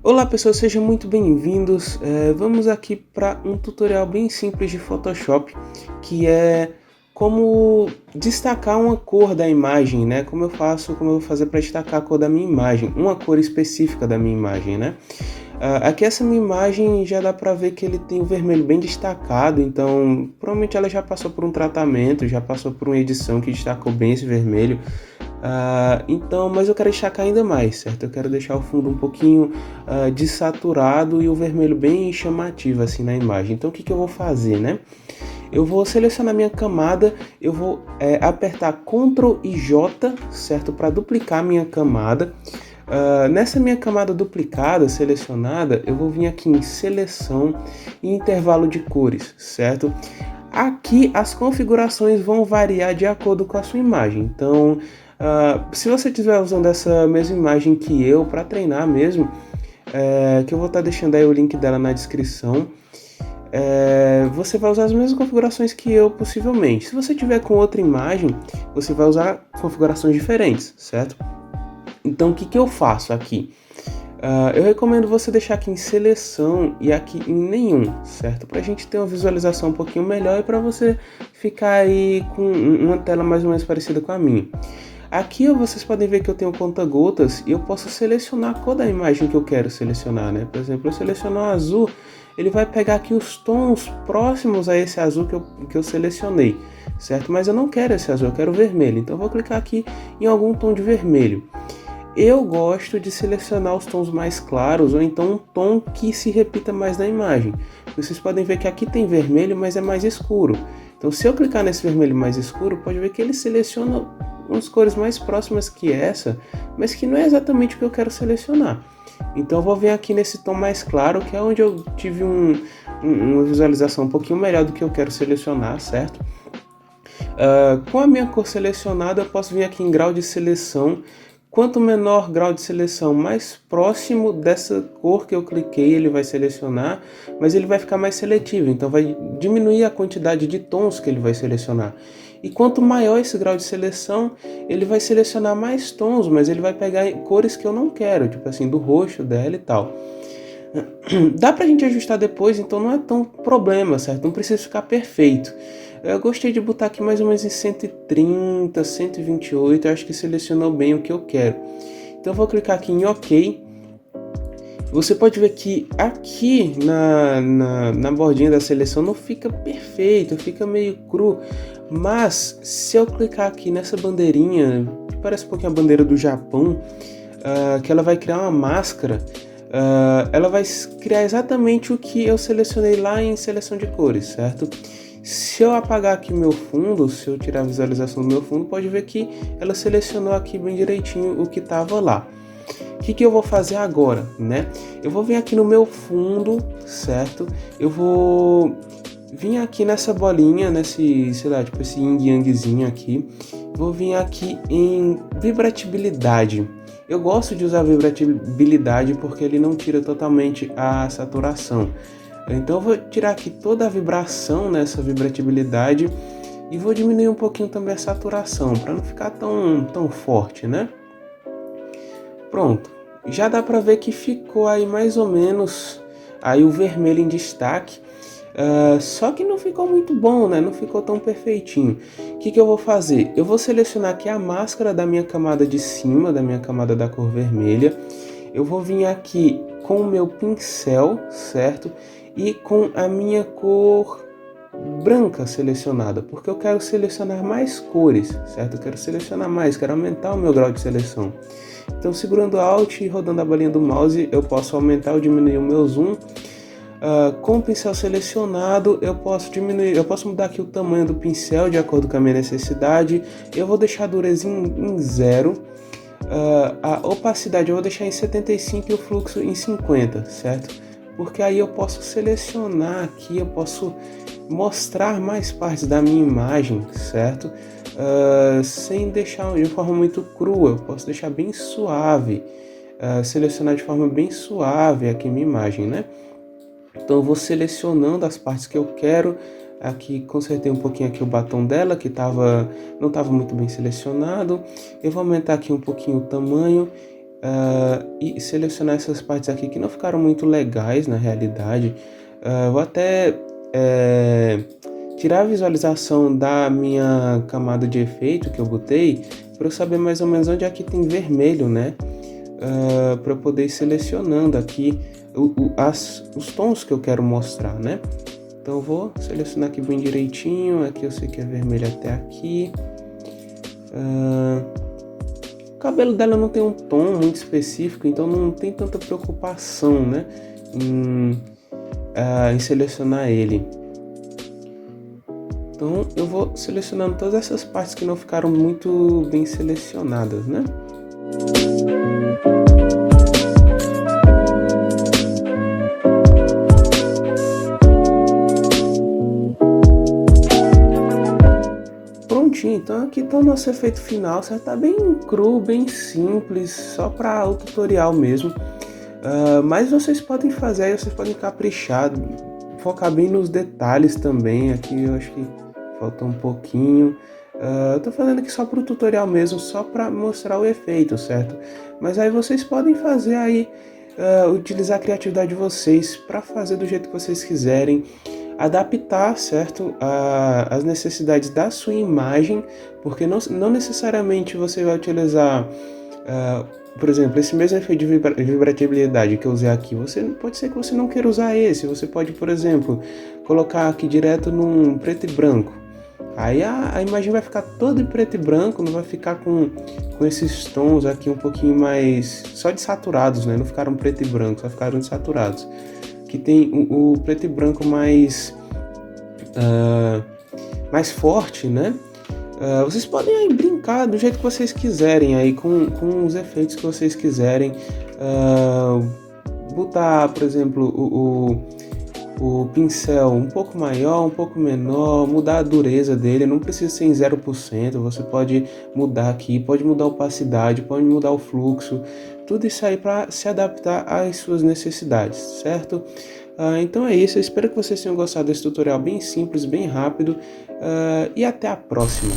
Olá pessoal, sejam muito bem-vindos. Vamos aqui para um tutorial bem simples de Photoshop, que é como destacar uma cor da imagem, né? Como eu vou fazer para destacar a cor da minha imagem, uma cor específica da minha imagem, né? Aqui essa minha imagem já dá para ver que ele tem o vermelho bem destacado, então provavelmente ela já passou por um tratamento, já passou por uma edição que destacou bem esse vermelho. Então, mas eu quero destacar ainda mais, certo? Eu quero deixar o fundo um pouquinho desaturado e o vermelho bem chamativo assim na imagem. Então o que eu vou fazer, né? Eu vou selecionar minha camada, eu vou apertar Ctrl e J, certo? Para duplicar minha camada. Nessa minha camada duplicada, selecionada, eu vou vir aqui em Seleção e Intervalo de Cores, certo? Aqui as configurações vão variar de acordo com a sua imagem. Então, se você estiver usando essa mesma imagem que eu para treinar mesmo, que eu vou estar deixando aí o link dela na descrição, você vai usar as mesmas configurações que eu possivelmente. Se você tiver com outra imagem, você vai usar configurações diferentes, certo? Então o que eu faço aqui? Eu recomendo você deixar aqui em seleção e aqui em nenhum, certo? Para a gente ter uma visualização um pouquinho melhor e para você ficar aí com uma tela mais ou menos parecida com a minha. Aqui vocês podem ver que eu tenho conta-gotas e eu posso selecionar a cor da imagem que eu quero selecionar, né? Por exemplo, eu seleciono o azul, ele vai pegar aqui os tons próximos a esse azul que eu selecionei, certo? Mas eu não quero esse azul, eu quero vermelho, então eu vou clicar aqui em algum tom de vermelho. Eu gosto de selecionar os tons mais claros ou então um tom que se repita mais na imagem. Vocês podem ver que aqui tem vermelho, mas é mais escuro. Então se eu clicar nesse vermelho mais escuro, pode ver que ele seleciona umas cores mais próximas que essa, mas que não é exatamente o que eu quero selecionar. Então eu vou vir aqui nesse tom mais claro, que é onde eu tive uma visualização um pouquinho melhor do que eu quero selecionar, certo? Com a minha cor selecionada, eu posso vir aqui em grau de seleção. Quanto menor grau de seleção, mais próximo dessa cor que eu cliquei, ele vai selecionar, mas ele vai ficar mais seletivo, então vai diminuir a quantidade de tons que ele vai selecionar. E quanto maior esse grau de seleção, ele vai selecionar mais tons, mas ele vai pegar cores que eu não quero, tipo assim, do roxo dela e tal. Dá pra gente ajustar depois, então não é tão problema, certo? Não precisa ficar perfeito. Eu gostei de botar aqui mais ou menos em 130, 128, eu acho que selecionou bem o que eu quero. Então eu vou clicar aqui em OK. Você pode ver que aqui na bordinha da seleção não fica perfeito, fica meio cru. Mas se eu clicar aqui nessa bandeirinha, que parece um pouquinho a bandeira do Japão, que ela vai criar uma máscara, ela vai criar exatamente o que eu selecionei lá em seleção de cores, certo? Se eu apagar aqui meu fundo, se eu tirar a visualização do meu fundo, pode ver que ela selecionou aqui bem direitinho o que estava lá. O que eu vou fazer agora, né? Eu vou vir aqui no meu fundo, certo? Eu vou vir aqui nessa bolinha, nesse, sei lá, tipo esse yin yangzinho aqui. Vou vir aqui em vibratibilidade. Eu gosto de usar vibratibilidade porque ele não tira totalmente a saturação. Então eu vou tirar aqui toda a vibração nessa vibratibilidade e vou diminuir um pouquinho também a saturação para não ficar tão forte, né? Pronto, já dá para ver que ficou aí mais ou menos aí o vermelho em destaque, só que não ficou muito bom, né? Não ficou tão perfeitinho. O que eu vou fazer? Eu vou selecionar aqui a máscara da minha camada de cima, da minha camada da cor vermelha. Eu vou vir aqui com o meu pincel, certo? E com a minha cor branca selecionada, porque eu quero selecionar mais cores, certo? Eu quero selecionar mais, quero aumentar o meu grau de seleção. Então, segurando Alt e rodando a bolinha do mouse, eu posso aumentar ou diminuir o meu zoom. Com o pincel selecionado, eu posso mudar aqui o tamanho do pincel de acordo com a minha necessidade. Eu vou deixar a dureza em 0. A opacidade eu vou deixar em 75 e o fluxo em 50, certo? Porque aí eu posso selecionar aqui, eu posso mostrar mais partes da minha imagem, certo? Sem deixar de forma muito crua, eu posso deixar bem suave, selecionar de forma bem suave aqui a minha imagem, né? Então eu vou selecionando as partes que eu quero. Aqui consertei um pouquinho aqui o batom dela, que não estava muito bem selecionado. Eu vou aumentar aqui um pouquinho o tamanho e selecionar essas partes aqui que não ficaram muito legais na realidade. Vou até tirar a visualização da minha camada de efeito que eu botei para eu saber mais ou menos onde aqui tem vermelho, né? Para eu poder ir selecionando aqui os tons que eu quero mostrar, né? Então eu vou selecionar aqui bem direitinho. Aqui eu sei que é vermelho até aqui. O cabelo dela não tem um tom muito específico, então não tem tanta preocupação, né, em selecionar ele. Então eu vou selecionando todas essas partes que não ficaram muito bem selecionadas, né? Prontinho, então aqui tá o nosso efeito final, certo? Tá bem cru, bem simples, só para o tutorial mesmo. Mas vocês podem fazer aí, vocês podem caprichar, focar bem nos detalhes também. Aqui eu acho que falta um pouquinho. Eu tô fazendo aqui só pro tutorial mesmo, só para mostrar o efeito, certo? Mas aí vocês podem fazer aí, utilizar a criatividade de vocês para fazer do jeito que vocês quiserem, adaptar, certo, as necessidades da sua imagem, porque não necessariamente você vai utilizar, por exemplo, esse mesmo efeito de vibratibilidade que eu usei aqui, pode ser que você não queira usar esse. Você pode, por exemplo, colocar aqui direto num preto e branco. Aí a imagem vai ficar toda em preto e branco, não vai ficar com esses tons aqui um pouquinho mais só de saturados, né? Não ficaram preto e branco, só ficaram de saturados. Que tem o preto e branco mais forte, né? Vocês podem aí brincar do jeito que vocês quiserem, aí com os efeitos que vocês quiserem. Botar, por exemplo, o pincel um pouco maior, um pouco menor, mudar a dureza dele, não precisa ser em 0%, você pode mudar aqui, pode mudar a opacidade, pode mudar o fluxo, tudo isso aí para se adaptar às suas necessidades, certo? Então é isso, eu espero que vocês tenham gostado desse tutorial bem simples, bem rápido, e até a próxima!